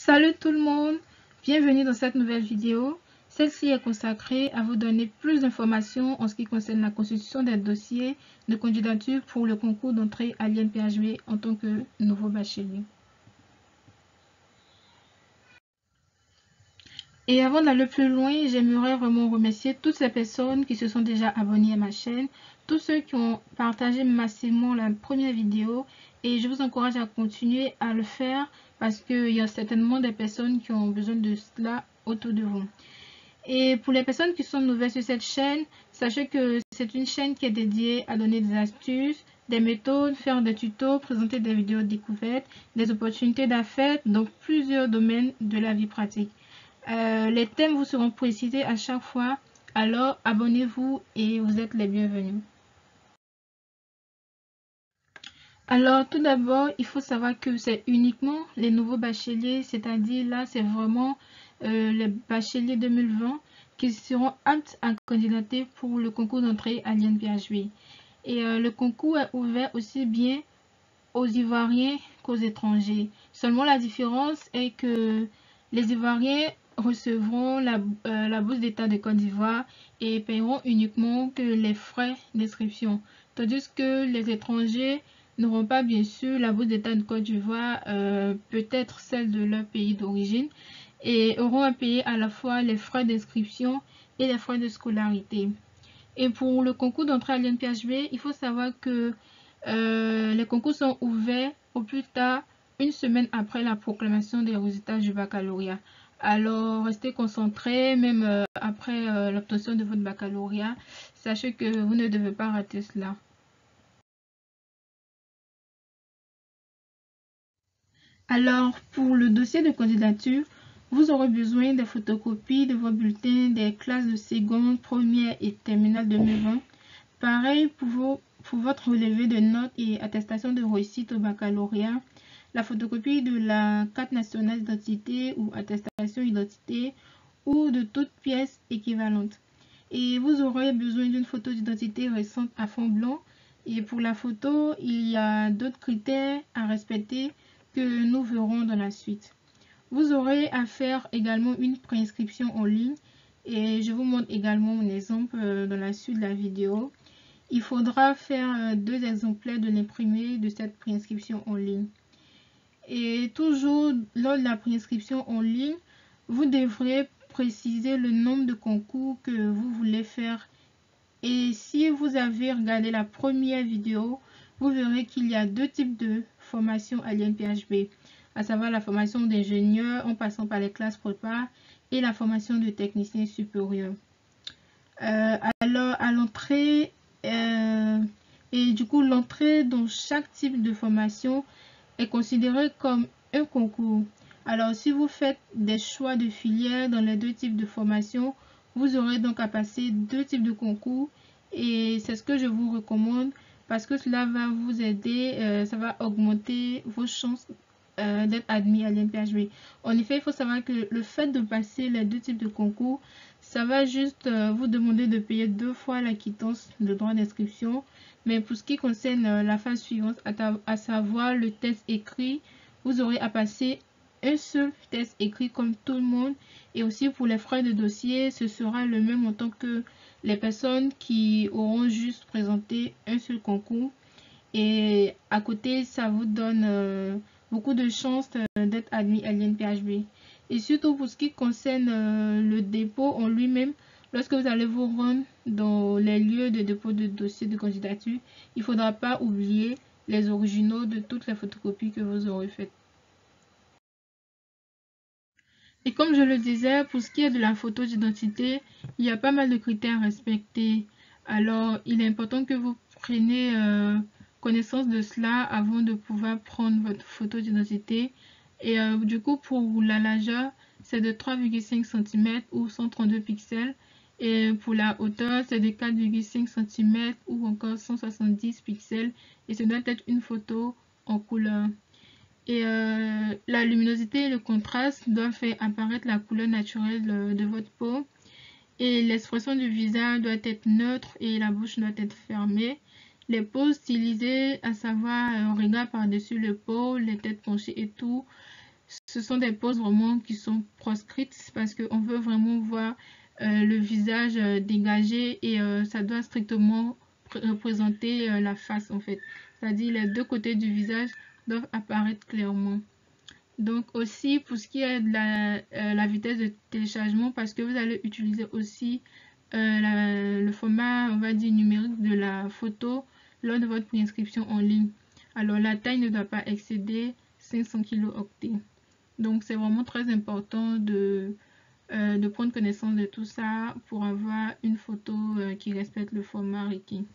Salut tout le monde, bienvenue dans cette nouvelle vidéo. Celle-ci est consacrée à vous donner plus d'informations en ce qui concerne la constitution des dossiers de candidature pour le concours d'entrée à l'INPHB en tant que nouveau bachelier. Et avant d'aller plus loin, j'aimerais vraiment remercier toutes ces personnes qui se sont déjà abonnées à ma chaîne, tous ceux qui ont partagé massivement la première vidéo, et je vous encourage à continuer à le faire parce qu'il y a certainement des personnes qui ont besoin de cela autour de vous. Et pour les personnes qui sont nouvelles sur cette chaîne, sachez que c'est une chaîne qui est dédiée à donner des astuces, des méthodes, faire des tutos, présenter des vidéos découvertes, des opportunités d'affaires dans plusieurs domaines de la vie pratique. Les thèmes vous seront précisés à chaque fois, alors abonnez-vous et vous êtes les bienvenus. Alors tout d'abord, il faut savoir que c'est uniquement les nouveaux bacheliers, c'est-à-dire là c'est vraiment les bacheliers 2020 qui seront aptes à candidater pour le concours d'entrée à l'INPHB. Et le concours est ouvert aussi bien aux Ivoiriens qu'aux étrangers. Seulement la différence est que les Ivoiriens recevront la bourse d'État de Côte d'Ivoire et paieront uniquement que les frais d'inscription. Tandis que les étrangers n'auront pas bien sûr la bourse d'État de Côte d'Ivoire, peut-être celle de leur pays d'origine, et auront à payer à la fois les frais d'inscription et les frais de scolarité. Et pour le concours d'entrée à l'INPHB, il faut savoir que les concours sont ouverts au plus tard une semaine après la proclamation des résultats du baccalauréat. Alors, restez concentrés, même après l'obtention de votre baccalauréat. Sachez que vous ne devez pas rater cela. Alors, pour le dossier de candidature, vous aurez besoin des photocopies de vos bulletins des classes de seconde, première et terminale 2020. Pareil pour votre relevé de notes et attestation de réussite au baccalauréat, la photocopie de la carte nationale d'identité ou attestation d'identité ou de toute pièce équivalente. Et vous aurez besoin d'une photo d'identité récente à fond blanc. Et pour la photo, il y a d'autres critères à respecter que nous verrons dans la suite. Vous aurez à faire également une préinscription en ligne. Et je vous montre également mon exemple dans la suite de la vidéo. Il faudra faire 2 exemplaires de l'imprimé de cette préinscription en ligne. Et toujours lors de la préinscription en ligne, vous devrez préciser le nombre de concours que vous voulez faire. Et si vous avez regardé la première vidéo, vous verrez qu'il y a 2 types de formation à l'INPHB, à savoir la formation d'ingénieur en passant par les classes prépa et la formation de technicien supérieur. Alors à l'entrée, et du coup l'entrée dans chaque type de formation est considérée comme un concours. Alors si vous faites des choix de filière dans les 2 types de formation, vous aurez donc à passer 2 types de concours et c'est ce que je vous recommande parce que cela va vous aider, ça va augmenter vos chances d'être admis à l'INPHB. En effet, il faut savoir que le fait de passer les 2 types de concours, ça va juste vous demander de payer 2 fois la quittance de droit d'inscription. Mais pour ce qui concerne la phase suivante, à savoir le test écrit, vous aurez à passer un seul test écrit comme tout le monde. Et aussi pour les frais de dossier, ce sera le même montant que les personnes qui auront juste présenté un seul concours. Et à côté, ça vous donne beaucoup de chances d'être admis à l'INPHB. Et surtout pour ce qui concerne le dépôt en lui-même, lorsque vous allez vous rendre dans les lieux de dépôt de dossier de candidature, il ne faudra pas oublier les originaux de toutes les photocopies que vous aurez faites. Et comme je le disais, pour ce qui est de la photo d'identité, il y a pas mal de critères à respecter. Alors, il est important que vous preniez connaissance de cela avant de pouvoir prendre votre photo d'identité. Et du coup, pour la largeur, c'est de 3,5 cm ou 132 pixels. Et pour la hauteur, c'est de 4,5 cm ou encore 170 pixels. Et ce doit être une photo en couleur. Et la luminosité et le contraste doivent faire apparaître la couleur naturelle de votre peau. Et l'expression du visage doit être neutre et la bouche doit être fermée. Les poses stylisées, à savoir un regard par-dessus l'épaule, les têtes penchées et tout, ce sont des poses vraiment qui sont proscrites parce qu'on veut vraiment voir le visage dégagé et ça doit strictement représenter la face en fait. C'est-à-dire les deux côtés du visage doivent apparaître clairement. Donc aussi pour ce qui est de la vitesse de téléchargement, parce que vous allez utiliser aussi le format, on va dire, numérique de la photo lors de votre préinscription en ligne. Alors la taille ne doit pas excéder 500 kilo-octets. Donc c'est vraiment très important de prendre connaissance de tout ça pour avoir une photo qui respecte le format requis.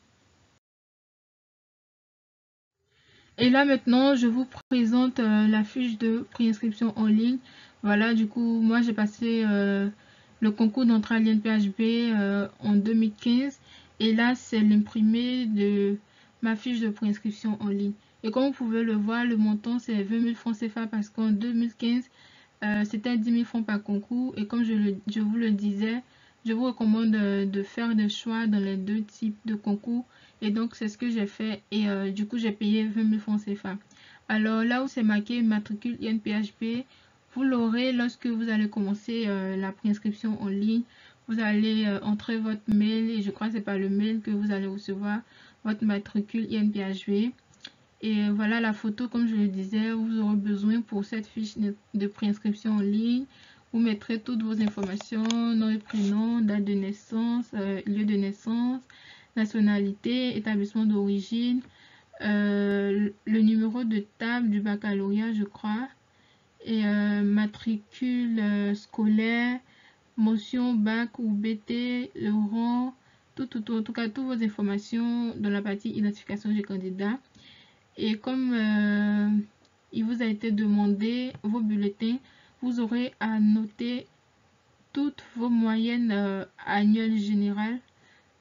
Et là maintenant, je vous présente la fiche de préinscription en ligne. Voilà, du coup, moi j'ai passé le concours d'entrée à l'INPHB en 2015. Et là, c'est l'imprimé de ma fiche de préinscription en ligne. Et comme vous pouvez le voir, le montant c'est 20 000 francs CFA parce qu'en 2015, c'était 10 000 francs par concours. Et comme je vous le disais, je vous recommande de faire des choix dans les deux types de concours. Et donc, c'est ce que j'ai fait. Et du coup, j'ai payé 20 000 francs CFA. Alors, là où c'est marqué matricule INPHB, vous l'aurez lorsque vous allez commencer la préinscription en ligne. Vous allez entrer votre mail. Et je crois que c'est par le mail que vous allez recevoir votre matricule INPHB. Et voilà la photo, comme je le disais, vous aurez besoin pour cette fiche de préinscription en ligne. Vous mettrez toutes vos informations, nom et prénom, date de naissance, lieu de naissance, nationalité, établissement d'origine, le numéro de table du baccalauréat, je crois, et matricule scolaire, mention bac ou BT, le rang, en tout cas, toutes vos informations dans la partie identification du candidat. Et comme il vous a été demandé vos bulletins, vous aurez à noter toutes vos moyennes annuelles générales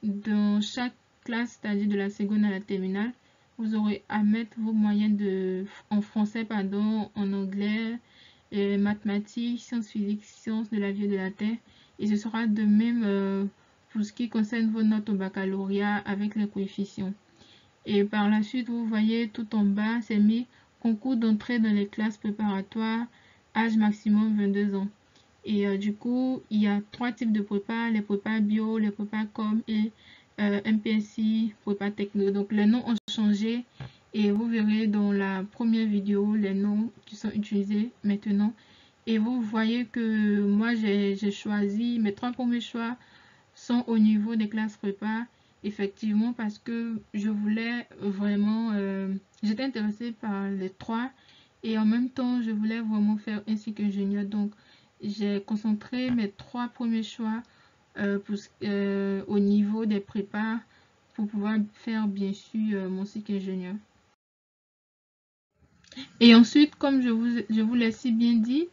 dans chaque classe, c'est-à-dire de la seconde à la terminale. Vous aurez à mettre vos moyennes en français, pardon, en anglais, mathématiques, sciences physiques, sciences de la vie et de la terre. Et ce sera de même pour ce qui concerne vos notes au baccalauréat avec les coefficients. Et par la suite, vous voyez tout en bas, c'est mis concours d'entrée dans les classes préparatoires, âge maximum 22 ans. Et du coup, il y a trois types de prépa, les prépas bio, les prépas com et MPSI, prépa techno. Donc les noms ont changé et vous verrez dans la première vidéo les noms qui sont utilisés maintenant. Et vous voyez que moi j'ai choisi, mes trois premiers choix sont au niveau des classes prépa. Effectivement, parce que je voulais vraiment, j'étais intéressée par les trois et en même temps, je voulais vraiment faire un cycle ingénieur. Donc, j'ai concentré mes trois premiers choix au niveau des prépas pour pouvoir faire bien sûr mon cycle ingénieur. Et ensuite, comme je vous l'ai si bien dit,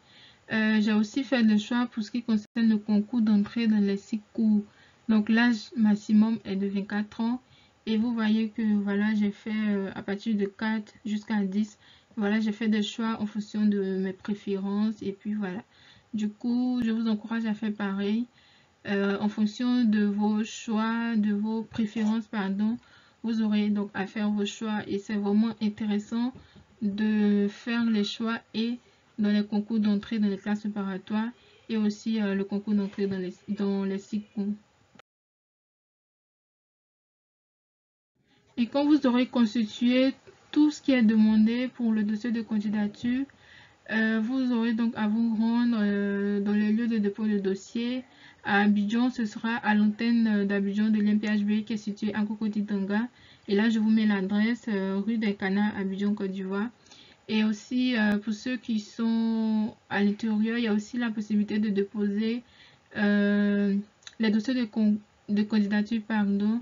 j'ai aussi fait le choix pour ce qui concerne le concours d'entrée dans les 6 cours. Donc l'âge maximum est de 24 ans. Et vous voyez que voilà, j'ai fait à partir de 4 jusqu'à 10. Voilà, j'ai fait des choix en fonction de mes préférences. Et puis voilà. Du coup, je vous encourage à faire pareil. En fonction de vos choix, de vos préférences, pardon, vous aurez donc à faire vos choix. Et c'est vraiment intéressant de faire les choix et dans les concours d'entrée dans les classes préparatoires et aussi le concours d'entrée dans les 6 cours. Et quand vous aurez constitué tout ce qui est demandé pour le dossier de candidature, vous aurez donc à vous rendre dans les lieux de dépôt de dossier. À Abidjan, ce sera à l'antenne d'Abidjan de l'INPHB qui est située à Cocody-Tanga. Et là, je vous mets l'adresse rue des Canards, Abidjan, Côte d'Ivoire. Et aussi, pour ceux qui sont à l'intérieur, il y a aussi la possibilité de déposer les dossiers de candidature pardon,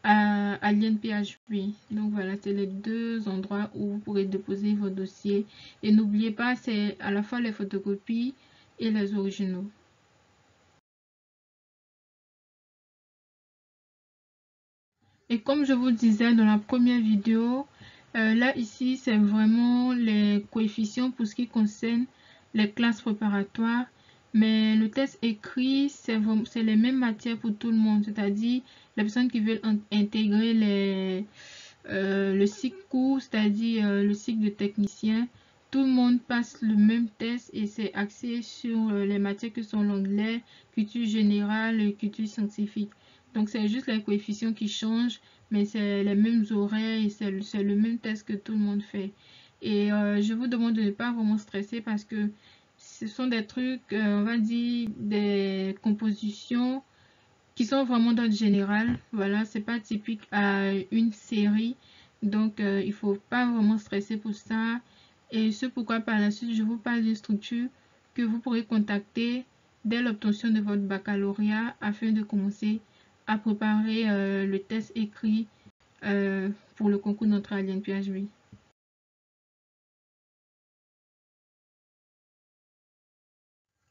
à l'INPHB. Donc voilà, c'est les deux endroits où vous pourrez déposer vos dossiers. Et n'oubliez pas, c'est à la fois les photocopies et les originaux. Et comme je vous disais dans la première vidéo, là ici, c'est vraiment les coefficients pour ce qui concerne les classes préparatoires. Mais le test écrit, c'est les mêmes matières pour tout le monde. C'est-à-dire les personnes qui veulent intégrer le cycle court, c'est-à-dire le cycle de technicien, tout le monde passe le même test et c'est axé sur les matières que sont l'anglais, culture générale et culture scientifique. Donc c'est juste les coefficients qui changent, mais c'est les mêmes horaires et c'est le même test que tout le monde fait. Et je vous demande de ne pas vraiment stresser parce que ce sont des trucs, on va dire, des compositions qui sont vraiment d'ordre général. Voilà, c'est pas typique à une série. Donc, il faut pas vraiment stresser pour ça. Et c'est pourquoi par la suite, je vous parle d'une structure que vous pourrez contacter dès l'obtention de votre baccalauréat afin de commencer à préparer le test écrit pour le concours d'entrée à l'INPHB.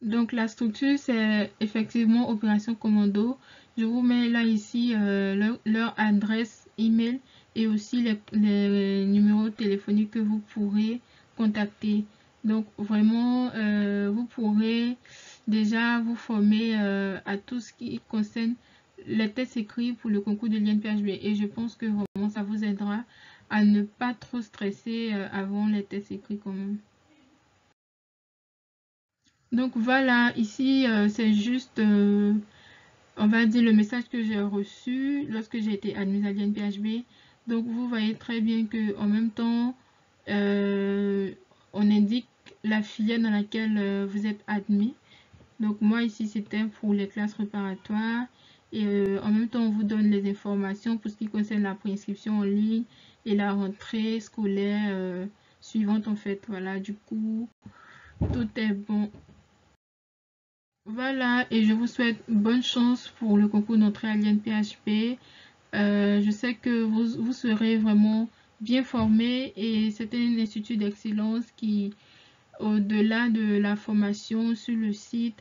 Donc la structure, c'est effectivement Opération Commando. Je vous mets là ici leur adresse email et aussi les numéros téléphoniques que vous pourrez contacter. Donc vraiment, vous pourrez déjà vous former à tout ce qui concerne les tests écrits pour le concours de l'INPHB. Et je pense que vraiment ça vous aidera à ne pas trop stresser avant les tests écrits quand même. Donc voilà, ici c'est juste, on va dire, le message que j'ai reçu lorsque j'ai été admise à l'INPHB. Donc vous voyez très bien que en même temps, euh, on indique la filière dans laquelle vous êtes admis. Donc moi ici c'était pour les classes préparatoires et en même temps on vous donne les informations pour ce qui concerne la préinscription en ligne et la rentrée scolaire suivante en fait. Voilà, du coup tout est bon. Voilà, et je vous souhaite bonne chance pour le concours d'entrée à l'INPHB. Je sais que vous serez vraiment bien formés et c'est un institut d'excellence qui, au-delà de la formation sur le site,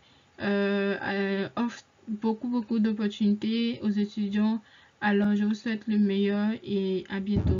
offre beaucoup d'opportunités aux étudiants. Alors, je vous souhaite le meilleur et à bientôt.